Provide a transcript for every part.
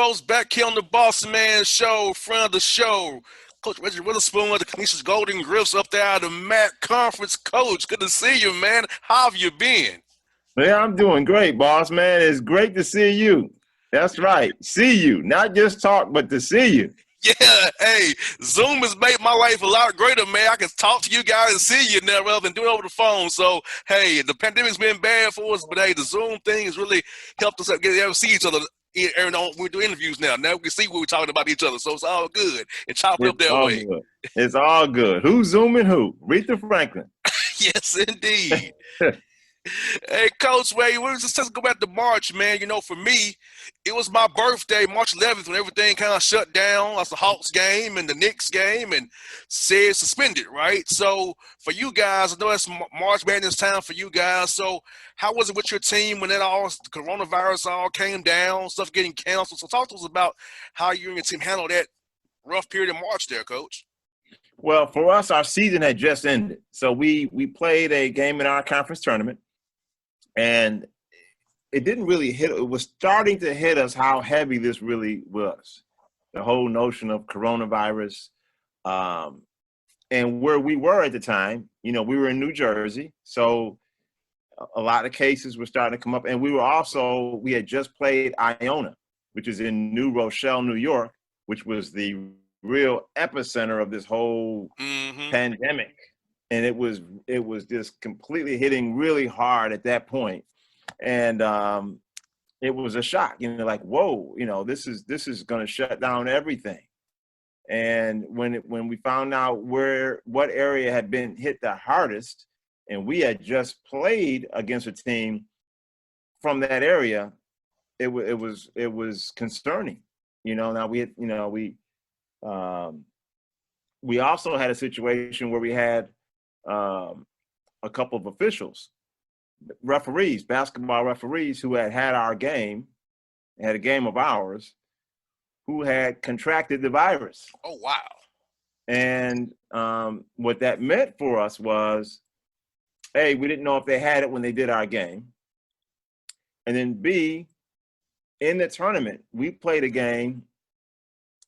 folks, back here on the Bossman show, friend of the show, Coach Reggie Witherspoon of the Canisius Golden Griffs up there at the MAC Conference. Coach, good to see you, man. How have you been? Yeah, I'm doing great, boss, man. It's great to see you. That's right. See you. Not just talk, but to see you. Yeah, hey, Zoom has made my life a lot greater, man. I can talk to you guys and see you now rather than do it over the phone. So, hey, the pandemic's been bad for us, but hey, the Zoom thing has really helped us get able to see each other. We do interviews now. Now we can see what we're talking about each other, so it's all good and chop it up It's that all way. good. It's all good. Who's zooming who? Rita Franklin. Yes, indeed. Hey, Coach, we just go back to March, man. You know, for me, it was my birthday, March 11th, when everything kind of shut down. That's the Hawks game and the Knicks game and said suspended, right? So for you guys, I know it's March Madness time for you guys. So how was it with your team when the coronavirus all came down, stuff getting canceled? So talk to us about how you and your team handled that rough period in March there, Coach. Well, for us, our season had just ended. So we played a game in our conference tournament. And it didn't really hit. It was starting to hit us how heavy this really was. The whole notion of coronavirus. And where we were at the time, you know, we were in New Jersey. So a lot of cases were starting to come up. And we had just played Iona, which is in New Rochelle, New York, which was the real epicenter of this whole pandemic. And it was just completely hitting really hard at that point. And it was a shock, you know, like, whoa, you know, this is going to shut down everything. And when we found out what area had been hit the hardest, and we had just played against a team from that area, it was concerning. You know, now we also had a situation where we had a couple of officials, basketball referees who had our game, had a game of ours, who had contracted the virus. Oh, wow. And what that meant for us was, A, we didn't know if they had it when they did our game. And then B, in the tournament, we played a game,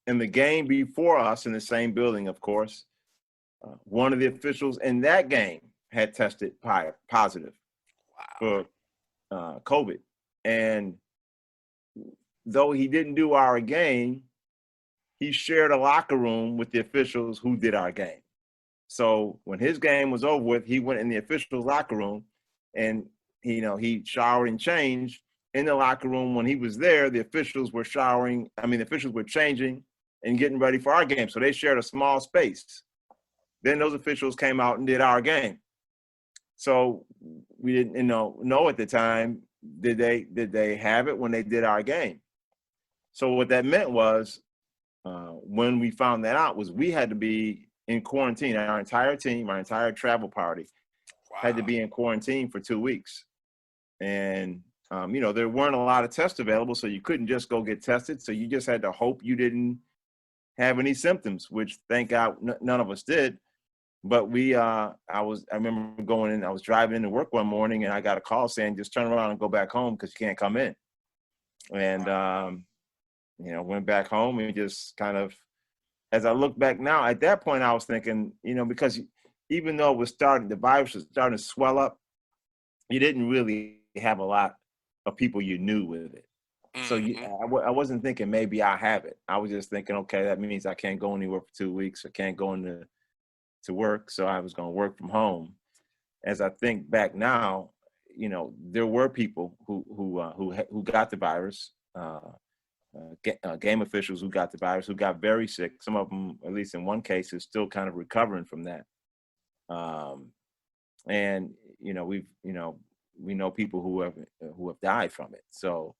and the game before us in the same building, of course, one of the officials in that game had tested positive for COVID. And though he didn't do our game, he shared a locker room with the officials who did our game. So when his game was over with, he went in the officials' locker room and, you know, he showered and changed. In the locker room when he was there, the officials were changing and getting ready for our game. So they shared a small space. Then those officials came out and did our game. So we didn't know at the time, did they have it when they did our game? So what that meant was, when we found that out, was we had to be in quarantine. Our entire team, our entire travel party had to be in quarantine for 2 weeks. And, you know, there weren't a lot of tests available, so you couldn't just go get tested. So you just had to hope you didn't have any symptoms, which thank God none of us did. But I remember going in, I was driving into work one morning and I got a call saying, just turn around and go back home because you can't come in. And, you know, went back home and just kind of, as I look back now, at that point I was thinking, you know, because even though the virus was starting to swell up, you didn't really have a lot of people you knew with it. So I wasn't thinking maybe I have it. I was just thinking, okay, that means I can't go anywhere for 2 weeks. I can't go into work. So I was going to work from home. As I think back now, you know, there were people who got the virus, game officials who got the virus, who got very sick. Some of them, at least in one case, is still kind of recovering from that. And, you know, we know people who have died from it. So,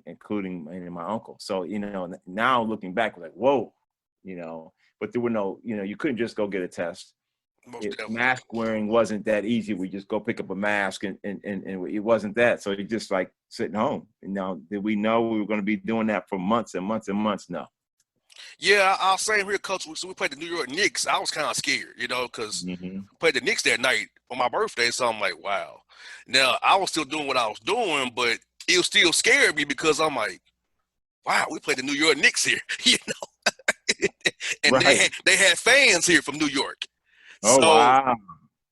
including my uncle. So, you know, now looking back, we're like, whoa, you know, but there were no, you know, you couldn't just go get a test. Mask wearing wasn't that easy. We just go pick up a mask and it wasn't that. So you just like sitting home. You know, did we know we were going to be doing that for months and months and months? No. Yeah, I'll say here, Coach. So we played the New York Knicks. I was kind of scared, you know, because we played the Knicks that night on my birthday. So I'm like, wow. Now, I was still doing what I was doing, but it still scared me because I'm like, wow, we played the New York Knicks here, and Right. they had fans here from New York. Oh, So wow.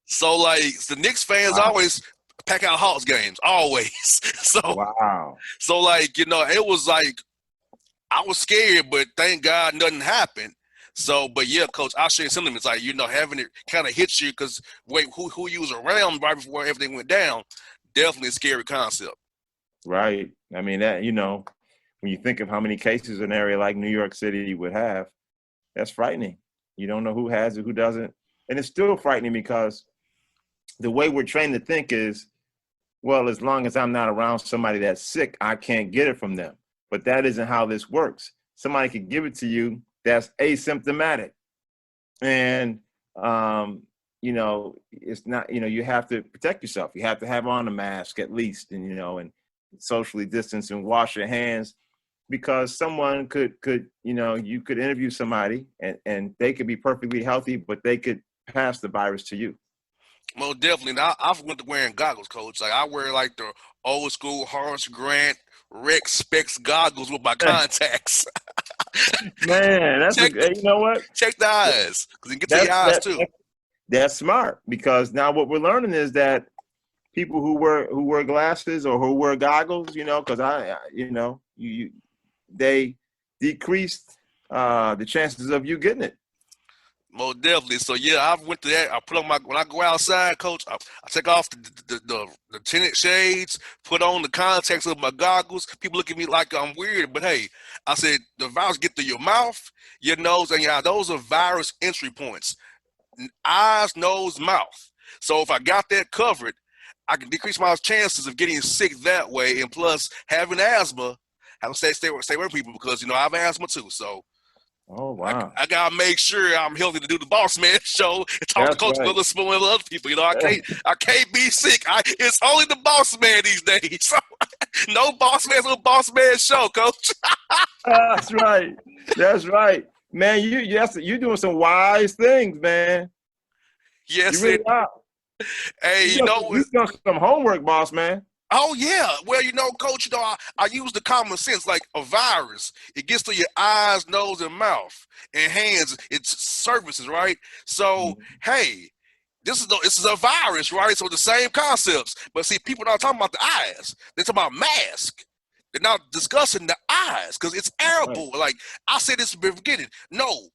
so like the Knicks fans Wow. always pack out Hawks games, always. So Wow. so like, it was like I was scared, but thank God nothing happened. So, but yeah, Coach, I share sentiments like, having it kind of hit you because who you was around right before everything went down, definitely a scary concept. Right. I mean, that, when you think of how many cases an area like New York City would have, that's frightening. You don't know who has it, who doesn't. And it's still frightening because the way we're trained to think is, well, as long as I'm not around somebody that's sick, I can't get it from them. But that isn't how this works. Somebody could give it to you that's asymptomatic. And, it's not, you have to protect yourself. You have to have on a mask at least, and socially distance and wash your hands, because someone could, you could interview somebody and they could be perfectly healthy, but they could pass the virus to you. Well, definitely. Now, I've went to wearing goggles, Coach. Like I wear like the old school Horace Grant Rex Specs goggles with my contacts. Man, check, you know what? check the eyes because you can get to your eyes too. That's smart, because now what we're learning is that people who wear glasses or who wear goggles, because they decreased the chances of you getting it. Most definitely. So yeah, I went to that. I put on when I go outside, Coach. I take off the tinted shades, put on the contacts of my goggles. People look at me like I'm weird, but hey, I said the virus get through your mouth, your nose, and those are virus entry points. Eyes, nose, mouth. So if I got that covered, I can decrease my chances of getting sick that way. And plus, having asthma, I have to stay with people because I have asthma too. So. Oh, wow. I gotta make sure I'm healthy to do the Bossman show and talk to Coach Witherspoon and other people. I can't be sick. It's only the Bossman these days. So, no Bossman, no Bossman show, Coach. That's right. That's right, man. You're doing some wise things, man. Yes, you really are. Hey, you've done some homework, boss man. Oh, yeah. Well, Coach, I use the common sense. Like a virus, it gets to your eyes, nose, and mouth, and hands. It's surfaces, right? So, hey, this is a virus, right? So the same concepts. But see, people are not talking about the eyes. They're talking about mask. They're not discussing the eyes because it's airborne. Right. Like I said this from the beginning. No,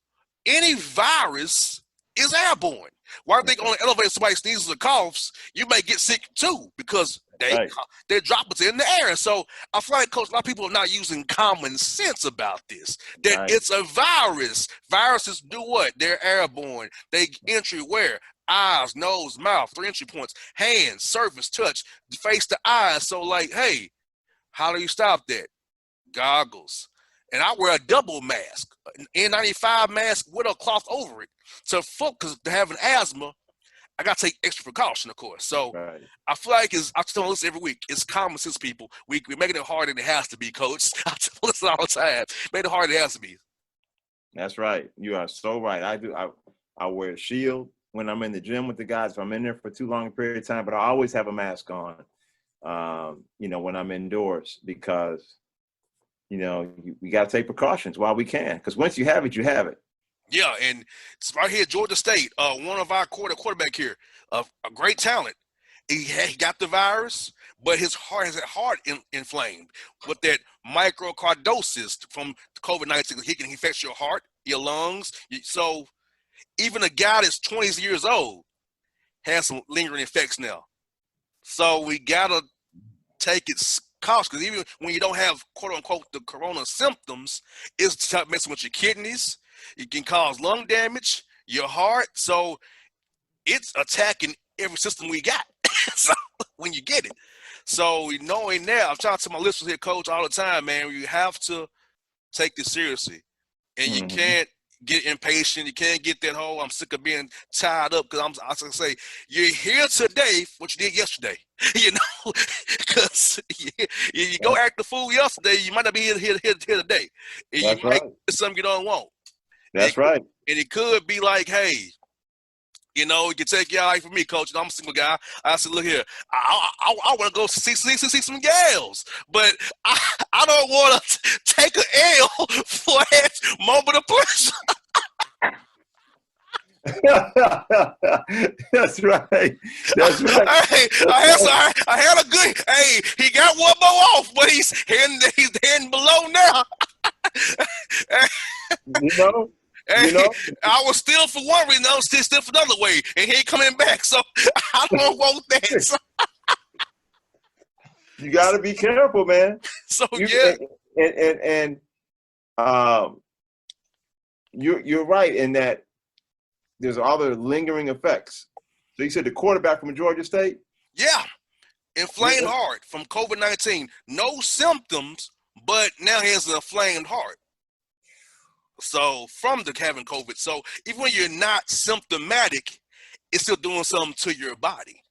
any virus is airborne. Why are they on the elevator? Somebody sneezes or coughs, you may get sick too because they're droplets in the air. So I feel like, Coach, a lot of people are not using common sense about this. That it's a virus. Viruses do what? They're airborne. They entry where? Eyes, nose, mouth, 3 entry points, hands, surface, touch, face to eyes. So like, hey, how do you stop that? Goggles. And I wear a double mask, an N95 mask with a cloth over it. So because to have an asthma, I got to take extra precaution, of course. So I feel like I tell this every week. It's common sense, people. We're making it harder than it has to be, Coach. I tell this all the time. Make it harder than it has to be. That's right. You are so right. I do. I wear a shield when I'm in the gym with the guys. If I'm in there for too long a period of time, but I always have a mask on. When I'm indoors, because we got to take precautions while we can, because once you have it, you have it. Yeah, and it's right here, Georgia State, one of our quarterback here, a great talent. He got the virus, but his heart inflamed with that microcardosis from COVID-19. He can affect your heart, your lungs. So even a guy that's 20 years old has some lingering effects now. So we gotta take it cautious, because even when you don't have quote unquote the corona symptoms, it's messing with your kidneys. It can cause lung damage, your heart. So it's attacking every system we got. So when you get it. So knowing that, I'm trying to tell my listeners here, Coach, all the time, man, you have to take this seriously. And you can't get impatient. You can't get that whole I'm sick of being tied up, because I was going to say, you're here today for what you did yesterday. Because you go act the fool yesterday, you might not be here today. And you might get something you don't want. That's right. And it could be like, hey, You know, you can take your like for me, coach. I'm a single guy. I said, look here, I want to go see some gals, but I don't want to take an L for that moment of pleasure. That's right. That's right. Hey, I had a good. Hey, he got one more off, but he's heading below now. You know. Hey, You know. I was still for one reason, I was still for another way, and he ain't coming back. So I don't want that. So, you got to be careful, man. so yeah, and you're right in that there's other lingering effects. So you said the quarterback from Georgia State? yeah, inflamed heart from COVID-19. No symptoms, but now he has an inflamed heart. So from the having COVID, so even when you're not symptomatic, it's still doing something to your body.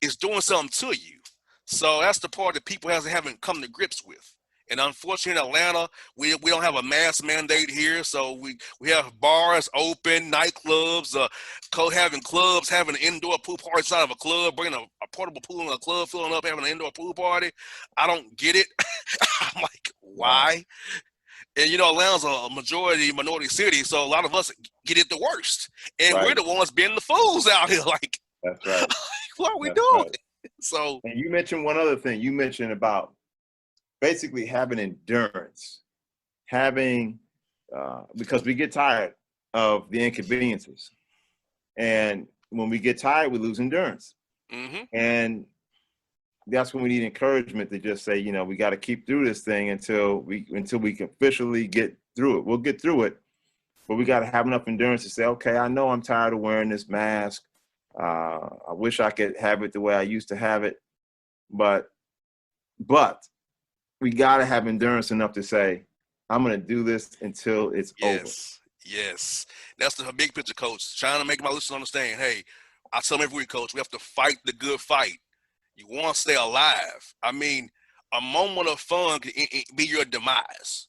It's doing something to you. So that's the part that people haven't come to grips with. And unfortunately, in Atlanta, we don't have a mask mandate here. So we have bars open, nightclubs, having clubs, having an indoor pool party inside of a club, bringing a portable pool in a club, filling up, having an indoor pool party. I don't get it. I'm like, why? And you know, Atlanta's a minority city, so a lot of us get it the worst. And we're the ones being the fools out here. Like, that's right. What are we doing? Right. So, and you mentioned one other thing. You mentioned about basically having endurance, because we get tired of the inconveniences. And when we get tired, we lose endurance. Mm-hmm. And that's when we need encouragement to just say, you know, we got to keep through this thing until we can officially get through it. We'll get through it, but we got to have enough endurance to say, okay, I know I'm tired of wearing this mask. I wish I could have it the way I used to have it, but we got to have endurance enough to say, I'm going to do this until it's over. Yes. That's the big picture, coach. Trying to make my listeners understand, hey, I tell them every week, coach, we have to fight the good fight. You want to stay alive. I mean, a moment of fun can be your demise.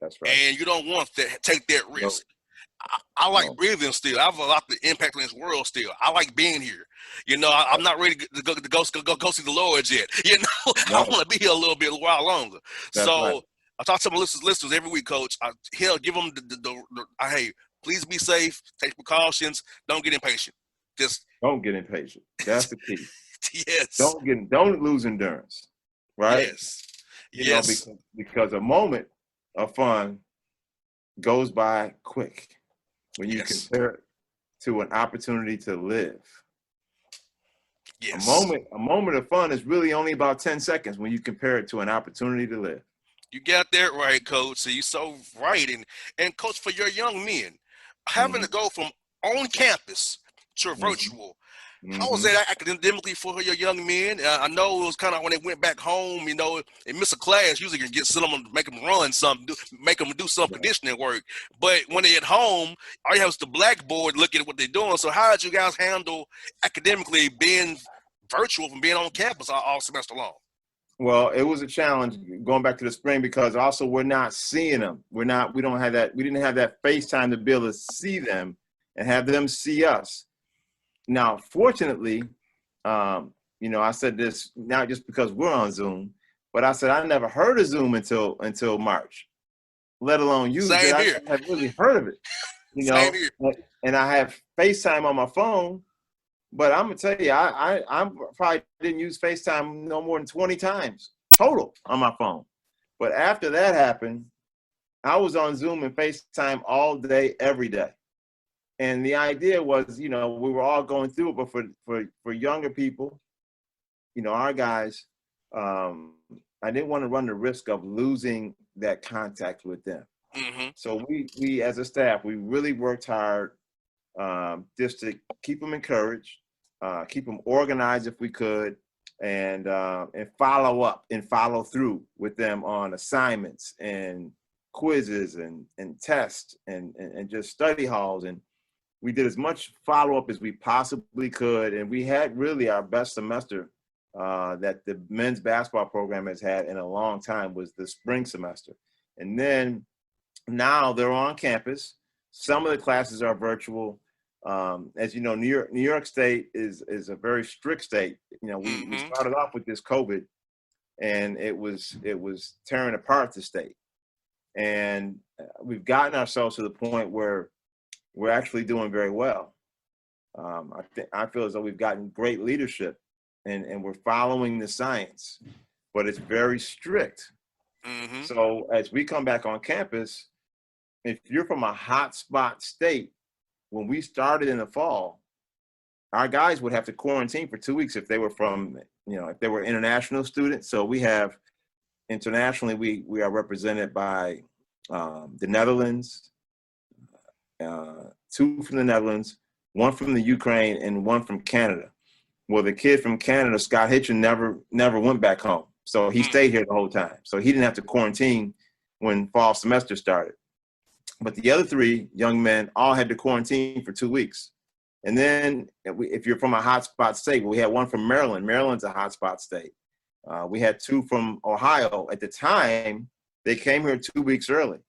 That's right. And you don't want to take that risk. I like breathing still. I have a lot of impact on this world still. I like being here. You know, I'm not ready to go see the Lord yet. You know, I want to be here a while longer. That's so right. I talk to my listeners every week, coach. Give them hey, please be safe. Take precautions. Don't get impatient. Just don't get impatient. That's the key. Yes. Don't lose endurance. Right? Yes. You know, because a moment of fun goes by quick when you compare it to an opportunity to live. Yes. A moment of fun is really only about 10 seconds when you compare it to an opportunity to live. You got that right, coach. So you're so right. And coach, for your young men, having to go from on campus to virtual, how was that academically for your young men? I know it was kind of when they went back home, you know, and miss a class, usually can get someone to make them run something, make them do some conditioning work. But when they at home, all you have is the blackboard looking at what they're doing. So how did you guys handle academically being virtual from being on campus all semester long? Well, it was a challenge going back to the spring because also we're not seeing them. We didn't have that FaceTime to be able to see them and have them see us. Now, fortunately, you know, I said this not just because we're on Zoom, but I said I never heard of Zoom until March, let alone use it. I haven't really heard of it, you know. And I have FaceTime on my phone, but I'm gonna tell you, I probably didn't use FaceTime no more than 20 times total on my phone. But after that happened, I was on Zoom and FaceTime all day, every day. And the idea was, you know, we were all going through it, but for younger people, you know, our guys, I didn't want to run the risk of losing that contact with them. Mm-hmm. So we as a staff, we really worked hard just to keep them encouraged, keep them organized if we could, and follow up and follow through with them on assignments and quizzes and tests and just study halls. And we did as much follow-up as we possibly could, and we had really our best semester that the men's basketball program has had in a long time was the spring semester. And then now they're on campus. Some of the classes are virtual. As you know, New York State is a very strict state. You know, we Mm-hmm. started off with this COVID, and it was tearing apart the state. And we've gotten ourselves to the point where we're actually doing very well. I feel as though we've gotten great leadership, and we're following the science, but it's very strict. Mm-hmm. So as we come back on campus, if you're from a hot spot state, when we started in the fall, our guys would have to quarantine for 2 weeks if they were from, if they were international students. So we have internationally, we are represented by the Netherlands, 2 from the Netherlands, 1 from the Ukraine, and 1 from Canada. Well, the kid from Canada, Scott Hitchen, never went back home. So he stayed here the whole time. So he didn't have to quarantine when fall semester started. But the other 3 young men all had to quarantine for 2 weeks. And then if you're from a hotspot state, we had 1 from Maryland. Maryland's a hotspot state. We had 2 from Ohio. At the time, they came here 2 weeks early.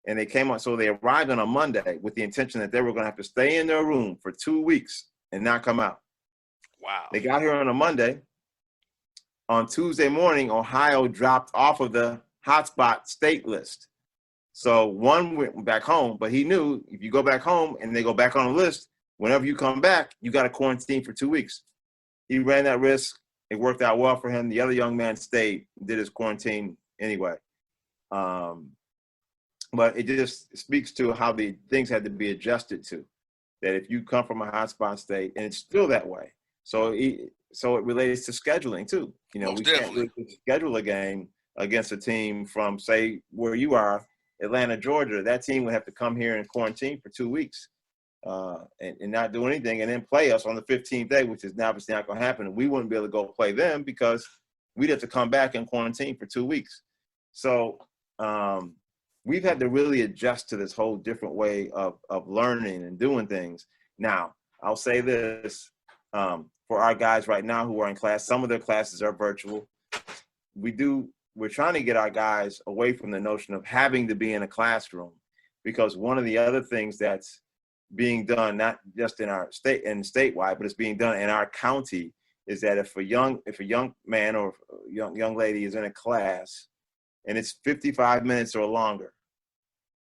And they came on, so they arrived on a Monday with the intention that they were going to have to stay in their room for 2 weeks and not come out. Wow. They got here on a Monday. On Tuesday morning, Ohio dropped off of the hotspot state list. So 1 went back home, but he knew if you go back home and they go back on the list, whenever you come back, you got to quarantine for 2 weeks. He ran that risk. It worked out well for him. The other young man stayed, did his quarantine anyway. But it just speaks to how the things had to be adjusted to. That if you come from a hotspot state, and it's still that way. So it relates to scheduling too. Most we definitely. can't really schedule a game against a team from, say, where you are, Atlanta, Georgia. That team would have to come here and quarantine for 2 weeks and not do anything, and then play us on the 15th day, which is obviously not going to happen. And we wouldn't be able to go play them because we'd have to come back and quarantine for 2 weeks. So we've had to really adjust to this whole different way of learning and doing things. Now, I'll say this, for our guys right now who are in class, some of their classes are virtual. We're trying to get our guys away from the notion of having to be in a classroom, because one of the other things that's being done, not just in our state and statewide, but it's being done in our county, is that if a young man or a young lady is in a class and it's 55 minutes or longer,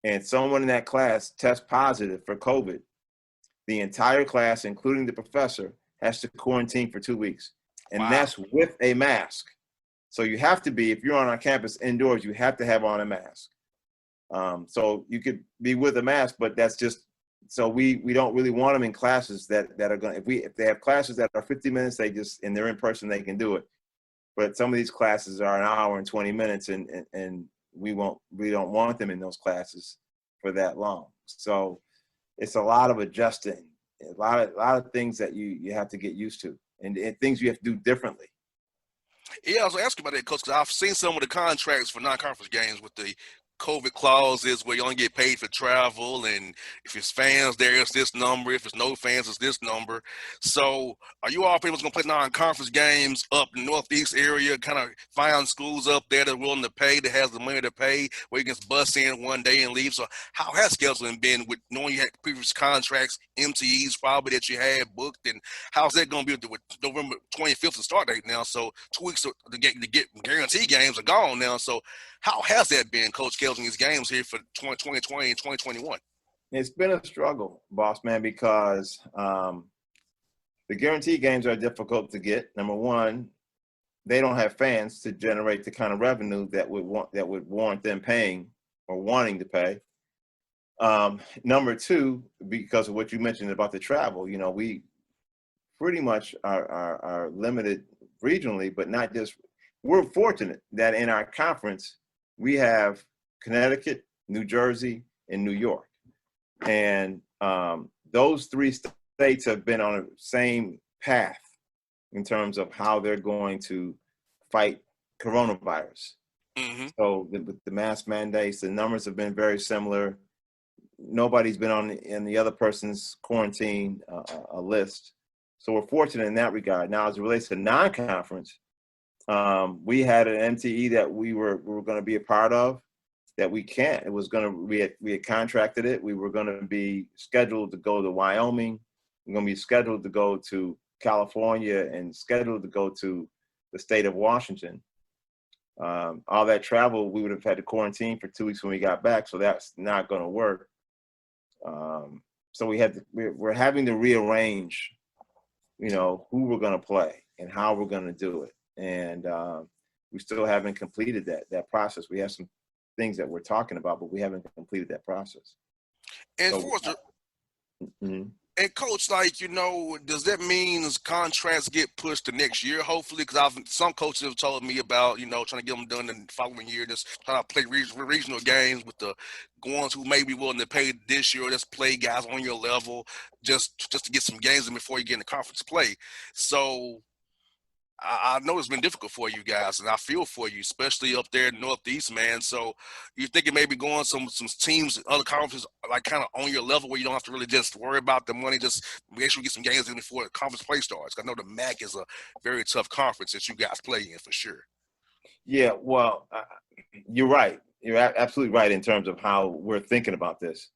and someone in that class tests positive for COVID, the entire class, including the professor, has to quarantine for 2 weeks. And Wow. That's with a mask. So you have to be, if you're on our campus indoors, you have to have on a mask. So you could be with a mask, but that's just, so we don't really want them in classes that are going to, if they have classes that are 50 minutes, and they're in person, they can do it. But some of these classes are an hour and 20 minutes, and we don't want them in those classes for that long. So it's a lot of adjusting, a lot of things that you have to get used to, and things you have to do differently. Yeah, I was asking about that, Coach, because I've seen some of the contracts for non-conference games with the COVID clauses where you only get paid for travel, and if it's fans there, it's this number. If it's no fans, it's this number. So are you all pretty much going to play non-conference games up in the Northeast area, kind of find schools up there that are willing to pay, that has the money to pay, where you can bus in one day and leave? So how has scheduling been with knowing you had previous contracts, MTEs probably that you had booked, and how's that going to be with November 25th to start date now? So 2 weeks to get guarantee games are gone now. So how has that been, Coach Kells, in these games here for 2020 and 2021? It's been a struggle, Bossman, because the guarantee games are difficult to get. Number one, they don't have fans to generate the kind of revenue that would warrant them paying or wanting to pay. Number two, because of what you mentioned about the travel, we pretty much are limited regionally, but not just. We're fortunate that in our conference, we have Connecticut, New Jersey, and New York. And those 3 states have been on the same path in terms of how they're going to fight coronavirus. Mm-hmm. So with the mask mandates, the numbers have been very similar. Nobody's been in the other person's quarantine list. So we're fortunate in that regard. Now, as it relates to non-conference, we had an MTE that we were going to be a part of that we can't. It was going to, we had contracted it. We were going to be scheduled to go to Wyoming We're going to be scheduled to go to California and scheduled to go to the state of Washington. All that travel, we would have had to quarantine for 2 weeks when we got back, so that's not going to work. So we're having to rearrange, who we're going to play and how we're going to do it, and we still haven't completed that process. We have some things that we're talking about, but we haven't completed that process. And So, and coach, does that mean contracts get pushed to next year? Hopefully, because some coaches have told me about trying to get them done in the following year, just trying to play regional games with the ones who may be willing to pay this year, or just play guys on your level, just to get some games in before you get into conference play. So I know it's been difficult for you guys, and I feel for you, especially up there in the Northeast, man. So you're thinking maybe going some teams, other conferences, like kind of on your level where you don't have to really just worry about the money, just make sure you get some games in before the conference play starts. I know the MAC is a very tough conference that you guys play in for sure. Yeah, well, you're right. You're absolutely right in terms of how we're thinking about this.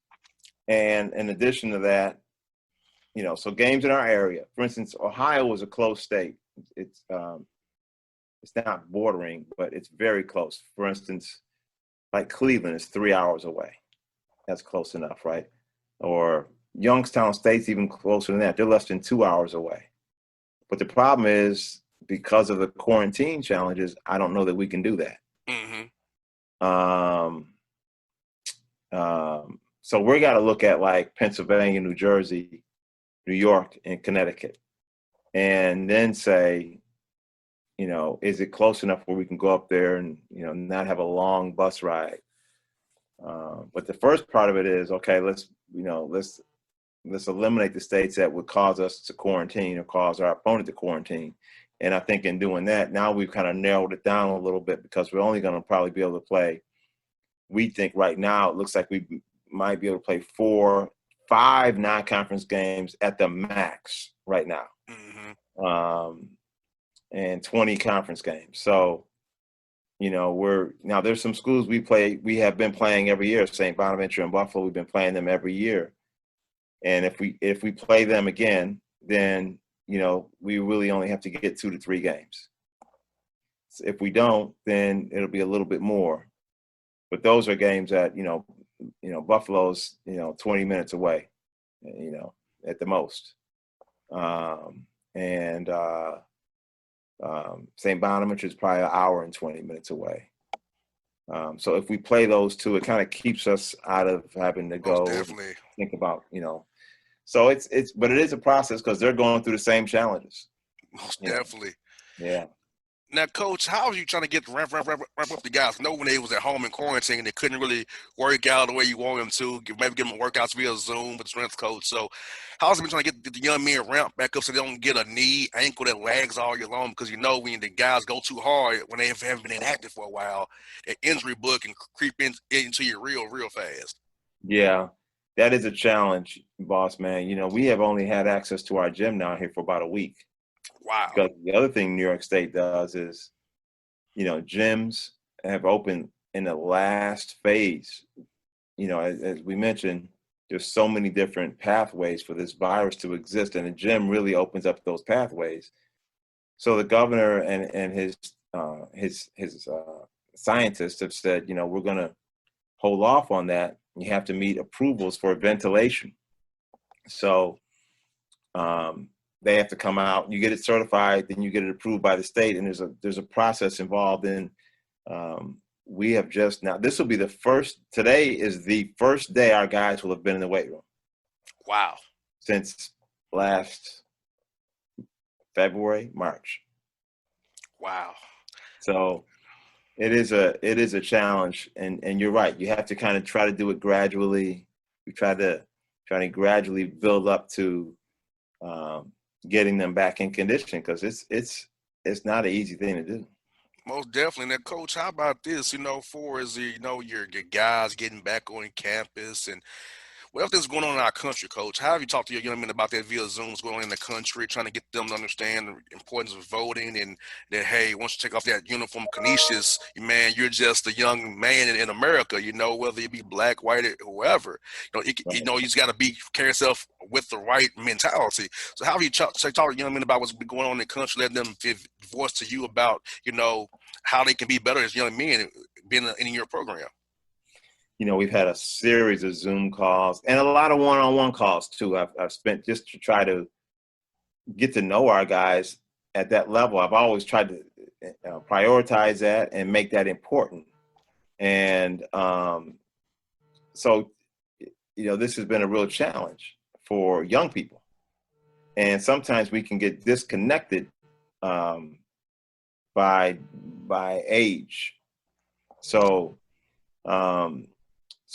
And in addition to that, so games in our area, for instance, Ohio is a close state. It's not bordering, but it's very close. For instance, like Cleveland is 3 hours away. That's close enough, right? Or Youngstown State's even closer than that. They're less than 2 hours away. But the problem is, because of the quarantine challenges, I don't know that we can do that. So we got to look at like Pennsylvania, New Jersey, New York, and Connecticut, and then say, is it close enough where we can go up there and, not have a long bus ride? But the first part of it is, okay, let's eliminate the states that would cause us to quarantine or cause our opponent to quarantine. And I think in doing that, now we've kind of narrowed it down a little bit, because we're only going to probably be able to play. We think right now it looks like we might be able to play 4-5 non-conference games at the max right now. And 20 conference games. So, there's some schools we have been playing every year. St. Bonaventure and Buffalo, we've been playing them every year. And if we play them again, then, we really only have to get 2 to 3 games. So if we don't, then it'll be a little bit more. But those are games that, Buffalo's, 20 minutes away, at the most. St. Bonaventure is probably an hour and 20 minutes away. So if we play those two, it kind of keeps us out of having to go think about, So but it is a process, because they're going through the same challenges. Most definitely. Yeah. Now, Coach, how are you trying to get ramp up the guys? No, when they was at home in quarantine, they couldn't really work out the way you want them to. Maybe give them workouts via Zoom with the strength coach. So, how's it been trying to get the young men ramped back up so they don't get a knee, ankle that lags all year long? Because when the guys go too hard, when they haven't been inactive for a while, that injury bug can creep into you real fast. Yeah, that is a challenge, boss man. We have only had access to our gym now here for about a week. Wow. Because the other thing New York State does is, gyms have opened in the last phase. As we mentioned, there's so many different pathways for this virus to exist, and the gym really opens up those pathways. So the governor and his scientists have said, we're going to hold off on that. You have to meet approvals for ventilation. So they have to come out, you get it certified, then you get it approved by the state, and there's a process involved in. We have just now, today is the first day our guys will have been in the weight room. Wow. Since last February, March. Wow. So it is a challenge, and you're right. You have to kind of try to do it gradually. We try to gradually build up to getting them back in condition, because it's not an easy thing to do. Most definitely. Now, Coach, how about this? For your guys getting back on campus, and what everything's going on in our country, Coach? How have you talked to your young men about that via Zoom? What's going on in the country, trying to get them to understand the importance of voting, and that, hey, once you take off that uniform Canisius, man, you're just a young man in America. You know, whether you be black, white, or whoever. You just got to carry yourself with the right mentality. So how have you talked to young men about what's been going on in the country, letting them give voice to you about, how they can be better as young men being in your program? We've had a series of Zoom calls and a lot of one-on-one calls too. I've spent just to try to get to know our guys at that level. I've always tried to prioritize that and make that important. And so, this has been a real challenge for young people. And sometimes we can get disconnected by age. So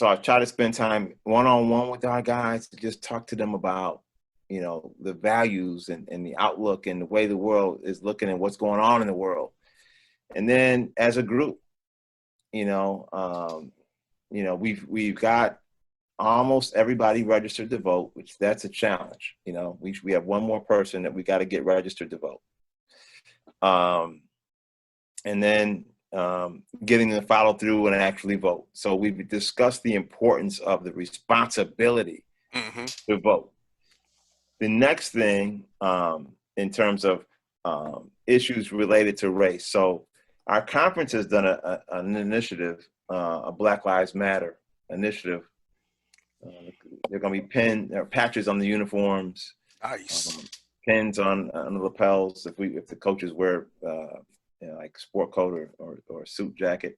I try to spend time one-on-one with our guys to just talk to them about, the values and the outlook and the way the world is looking and what's going on in the world. And then as a group, we've got almost everybody registered to vote, which that's a challenge. We have one more person that we got to get registered to vote. And then getting them to follow through and actually vote. So we've discussed the importance of the responsibility to vote. The next thing in terms of issues related to race. So our conference has done an initiative, a Black Lives Matter initiative. They're going to be patches on the uniforms, Nice. pins on the lapels if the coaches wear like sport coat or suit jacket.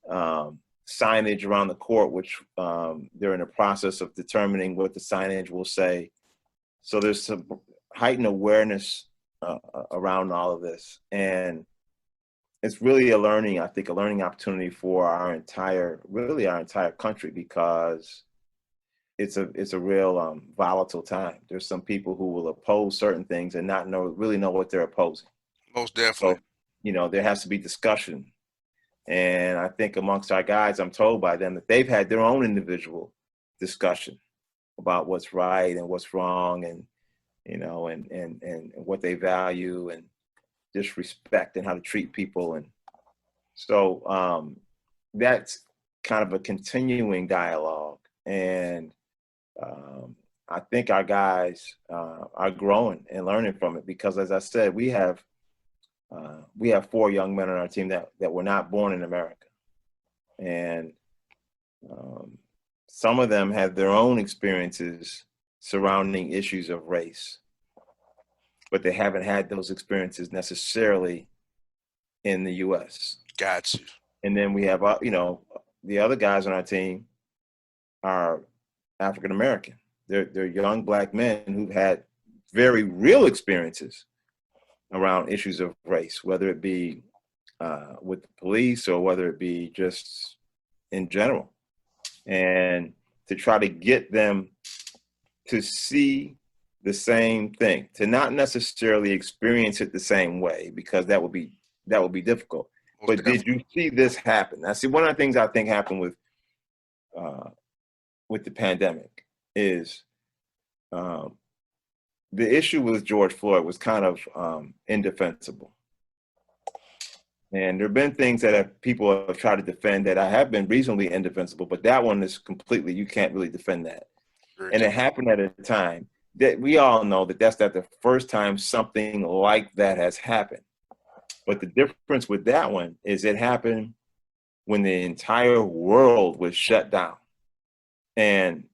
Signage around the court, which they're in the process of determining what the signage will say. So there's some heightened awareness around all of this, and it's really a learning opportunity for our entire country, because it's a real volatile time. There's some people who will oppose certain things and not really know what they're opposing. Most definitely. So, there has to be discussion. And I think amongst our guys, I'm told by them that they've had their own individual discussion about what's right and what's wrong, and and what they value, and just respect and how to treat people. And so that's kind of a continuing dialogue. And I think our guys are growing and learning from it, because, as I said, we have 4 young men on our team that were not born in America. And some of them have their own experiences surrounding issues of race, but they haven't had those experiences necessarily in the U.S. Got you. And then we have, the other guys on our team are African American. They're young Black men who've had very real experiences around issues of race, whether it be with the police or whether it be just in general. And to try to get them to see the same thing, to not necessarily experience it the same way, because that would be difficult. But did you see this happen? Now, see, one of the things I think happened with the pandemic is the issue with George Floyd was kind of indefensible. And there have been things that people have tried to defend that have been reasonably indefensible, but that one is completely, you can't really defend that. And it happened at a time that we all know that that's not the first time something like that has happened. But the difference with that one is it happened when the entire world was shut down. And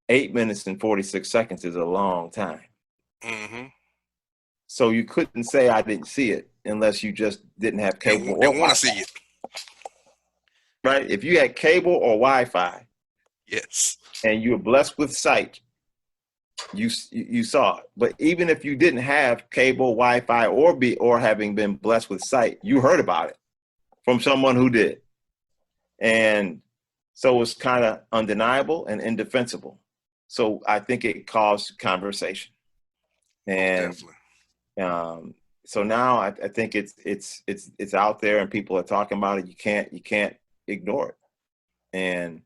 8 minutes and 46 seconds is a long time. Mm-hmm. So you couldn't say I didn't see it unless you just didn't have cable. They want to see it. Right? If you had cable or Wi-Fi, yes, and you were blessed with sight, you saw it. But even if you didn't have cable, Wi-Fi, or having been blessed with sight, you heard about it from someone who did. And so it was kind of undeniable and indefensible. So I think it caused conversation. And so now I think it's out there and people are talking about it. You can't ignore it. And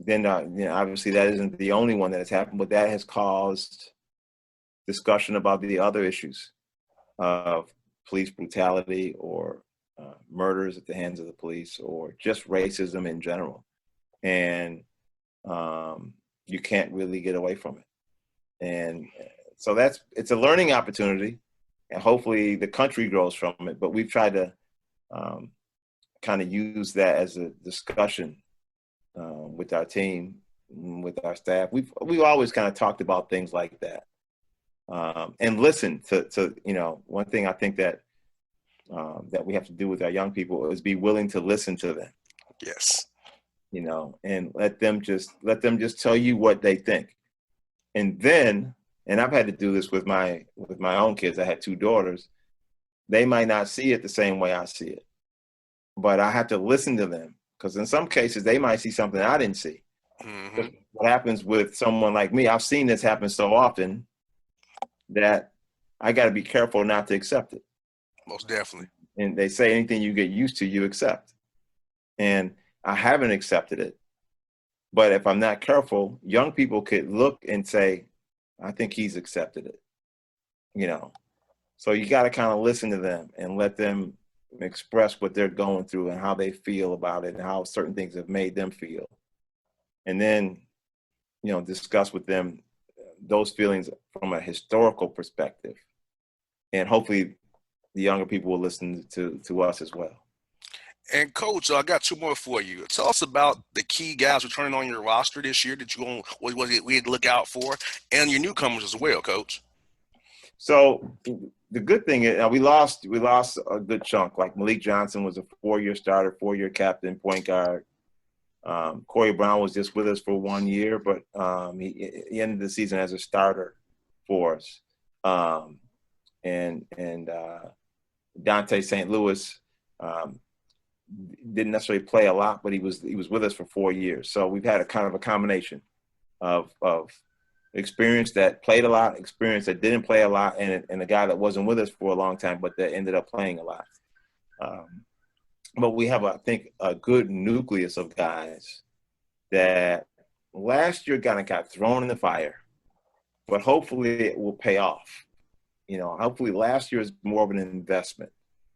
then obviously that isn't the only one that has happened, but that has caused discussion about the other issues of police brutality or murders at the hands of the police or just racism in general. And you can't really get away from it. And so it's a learning opportunity, and hopefully the country grows from it. But we've tried to kind of use that as a discussion with our team, with our staff. We've always kind of talked about things like that, and listen to one thing I think that that we have to do with our young people is be willing to listen to them. Yes. And let them just tell you what they think. And then, and I've had to do this with my own kids. I had 2 daughters. They might not see it the same way I see it, but I have to listen to them, because in some cases they might see something I didn't see. Mm-hmm. What happens with someone like me, I've seen this happen so often that I got to be careful not to accept it. Most definitely. And they say anything you get used to, you accept. And I haven't accepted it. But if I'm not careful, young people could look and say, I think he's accepted it. So you got to kind of listen to them and let them express what they're going through and how they feel about it and how certain things have made them feel. And then, discuss with them those feelings from a historical perspective. And hopefully the younger people will listen to us as well. And Coach, I got 2 more for you. Tell us about the key guys returning on your roster this year that we had to look out for, and your newcomers as well, Coach. So the good thing is we lost a good chunk. Like Malik Johnson was a 4-year starter, 4-year captain, point guard. Corey Brown was just with us for 1 year, but he ended the season as a starter for us. And Dante St. Louis didn't necessarily play a lot, but he was with us for 4 years. So we've had a kind of a combination of experience that played a lot, experience that didn't play a lot, and a guy that wasn't with us for a long time, but that ended up playing a lot. But we have, I think, a good nucleus of guys that last year kind of got thrown in the fire, but hopefully it will pay off. Hopefully last year is more of an investment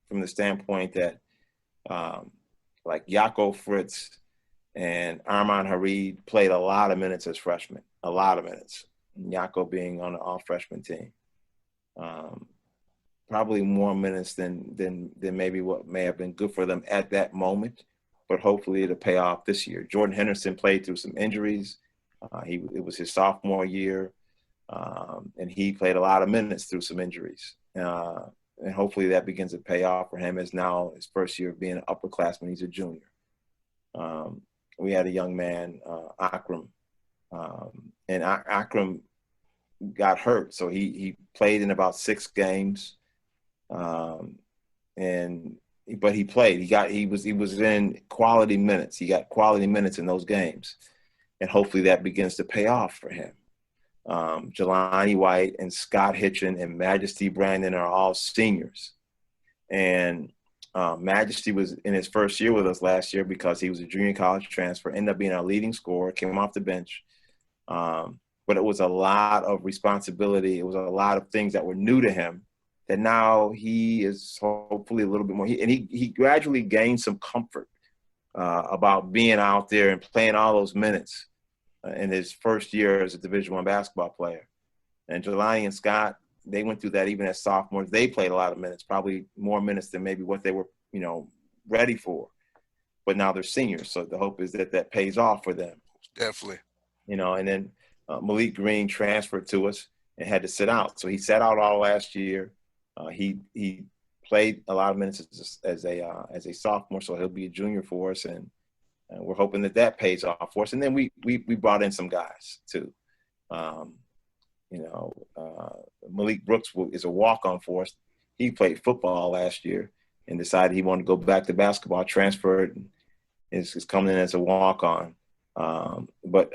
from the standpoint that like Jaco Fritz and Armand Harid played a lot of minutes as freshmen, a lot of minutes. Jaco being on the all-freshman team. Probably more minutes than maybe what may have been good for them at that moment, but hopefully it'll pay off this year. Jordan Henderson played through some injuries. It was his sophomore year, and he played a lot of minutes through some injuries. And hopefully that begins to pay off for him, as now his first year of being an upperclassman. He's a junior. We had a young man, Akram, and Akram got hurt, so he played in about 6 games. But he played. He was in quality minutes. He got quality minutes in those games, and hopefully that begins to pay off for him. Jelani White and Scott Hitchin and Majesty Brandon are all seniors, and Majesty was in his first year with us last year because he was a junior college transfer. Ended up being our leading scorer. Came off the bench. But it was a lot of responsibility. It was a lot of things that were new to him that now he is hopefully a little bit more. He gradually gained some comfort about being out there and playing all those minutes in his first year as a Division I basketball player. And Jelani and Scott, they went through that even as sophomores. They played a lot of minutes, probably more minutes than maybe what they were, ready for. But now they're seniors, so the hope is that pays off for them. Definitely. And then Malik Green transferred to us and had to sit out. So he sat out all last year. He played a lot of minutes as a sophomore, so he'll be a junior for us, and we're hoping that pays off for us. And then we brought in some guys too. Malik Brooks is a walk-on for us. He played football last year and decided he wanted to go back to basketball, transferred, and is coming in as a walk-on. But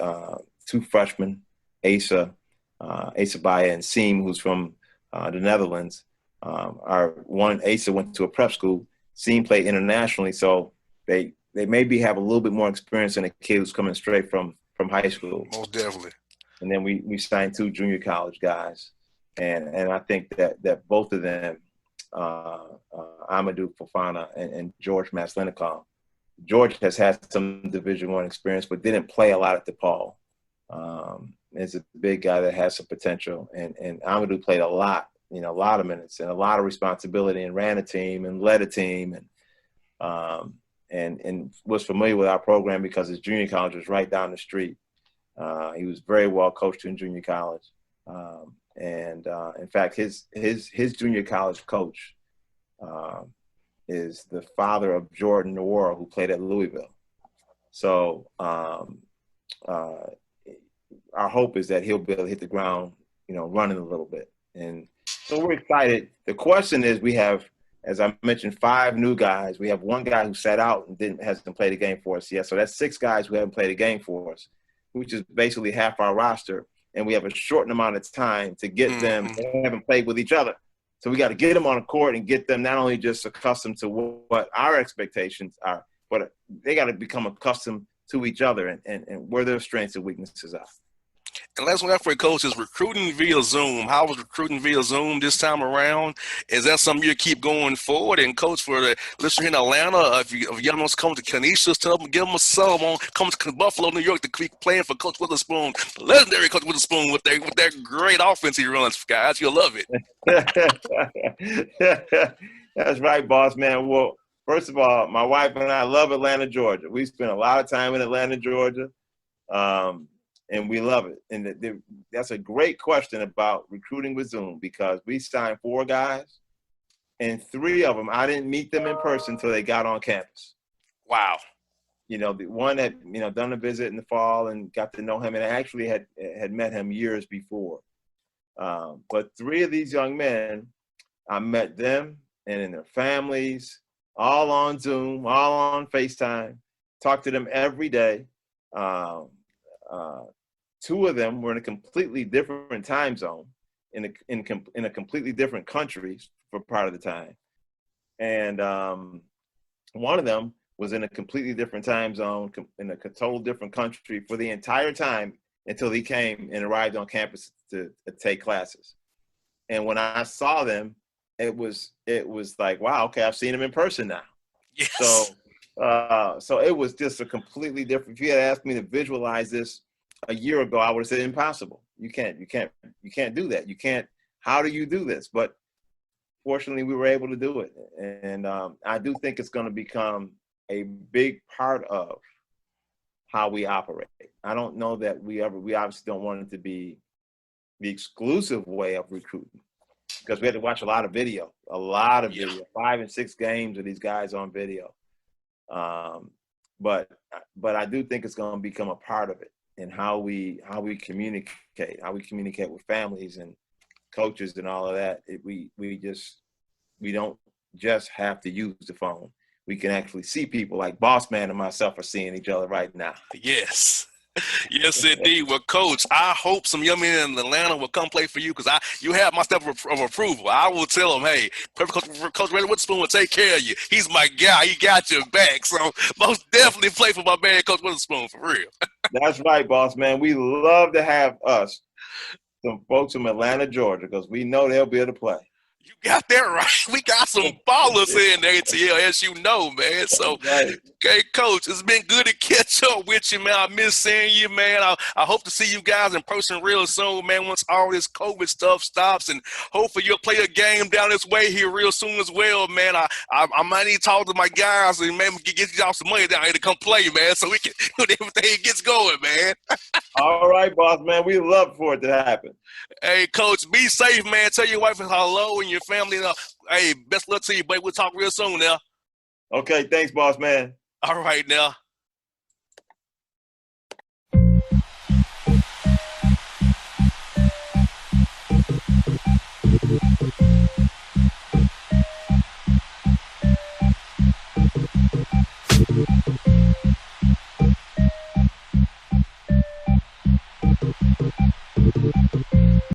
2 freshmen, Asa Baya and Seam, who's from the Netherlands. Asa went to a prep school. Seam played internationally, so they maybe have a little bit more experience than a kid who's coming straight from from high school. Most definitely. And then we signed 2 junior college guys. And I think that both of them, Amadou Fofana and George Maslinikov, George has had some Division I experience, but didn't play a lot at DePaul. Is a big guy that has some potential. And Amadou played a lot of minutes and a lot of responsibility and ran a team and led a team and was familiar with our program because his junior college was right down the street. He was very well coached in junior college. In fact, his junior college coach is the father of Jordan Noir, who played at Louisville. So our hope is that he'll be able to hit the ground, running a little bit. And so we're excited. The question is, we have, as I mentioned, 5 new guys. We have 1 guy who sat out and hasn't played a game for us yet. So that's 6 guys who haven't played a game for us, which is basically half our roster. And we have a shortened amount of time to get them. They haven't played with each other. So we got to get them on the court and get them not only just accustomed to what our expectations are, but they got to become accustomed to each other and where their strengths and weaknesses are. And last one for Coach is recruiting via Zoom. How was recruiting via Zoom this time around? Is that something you keep going forward? And Coach, for the listener in Atlanta, if y'all want to come to Canisius, tell them, give them a sub on, come to Buffalo, New York to keep playing for Coach Witherspoon, legendary Coach Witherspoon with that great offense he runs, guys. You'll love it. That's right, boss man. Well, first of all, my wife and I love Atlanta, Georgia. We spent a lot of time in Atlanta, Georgia. And we love it. And that's a great question about recruiting with Zoom, because we signed 4 guys, and 3 of them, I didn't meet them in person until they got on campus. Wow. The one had, done a visit in the fall and got to know him, and I actually had met him years before. But 3 of these young men, I met them and in their families, all on Zoom, all on FaceTime, talked to them every day. 2 of them were in a completely different time zone, in a completely different country for part of the time, and 1 of them was in a completely different time zone in a total different country for the entire time until he came and arrived on campus to take classes. And when I saw them, it was like, wow, okay, I've seen him in person now. Yes. So it was just a completely different. If you had asked me to visualize this a year ago, I would have said impossible. You can't do that. You can't. How do you do this? But fortunately, we were able to do it, and I do think it's going to become a big part of how we operate. I don't know that we obviously don't want it to be the exclusive way of recruiting, because we had to watch a lot of video, 5 and 6 games of these guys on video. But I do think it's going to become a part of it. And how we communicate with families and coaches and all of that. We don't just have to use the phone. We can actually see people like Bossman and myself are seeing each other right now. Yes. Yes, indeed. Well, Coach, I hope some young men in Atlanta will come play for you, because you have my stamp of approval. I will tell them, hey, perfect Coach Reggie Witherspoon will take care of you. He's my guy. He got your back. So most definitely play for my man, Coach Witherspoon, for real. That's right, boss man. We love to have some folks from Atlanta, Georgia, because we know they'll be able to play. You got that right. We got some ballers in the ATL, as you know, man. So, right. Okay, Coach, it's been good to catch up with you, man. I miss seeing you, man. I hope to see you guys in person real soon, man, once all this COVID stuff stops. And hopefully you'll play a game down this way here real soon as well, man. I might need to talk to my guys and maybe get y'all some money down here to come play, man, so we can everything gets going, man. All right, boss, man. We love for it to happen. Hey, Coach, be safe, man. Tell your wife hello and your family. Hey, best luck to you, buddy. We'll talk real soon now. Okay, thanks, boss, man. All right, now.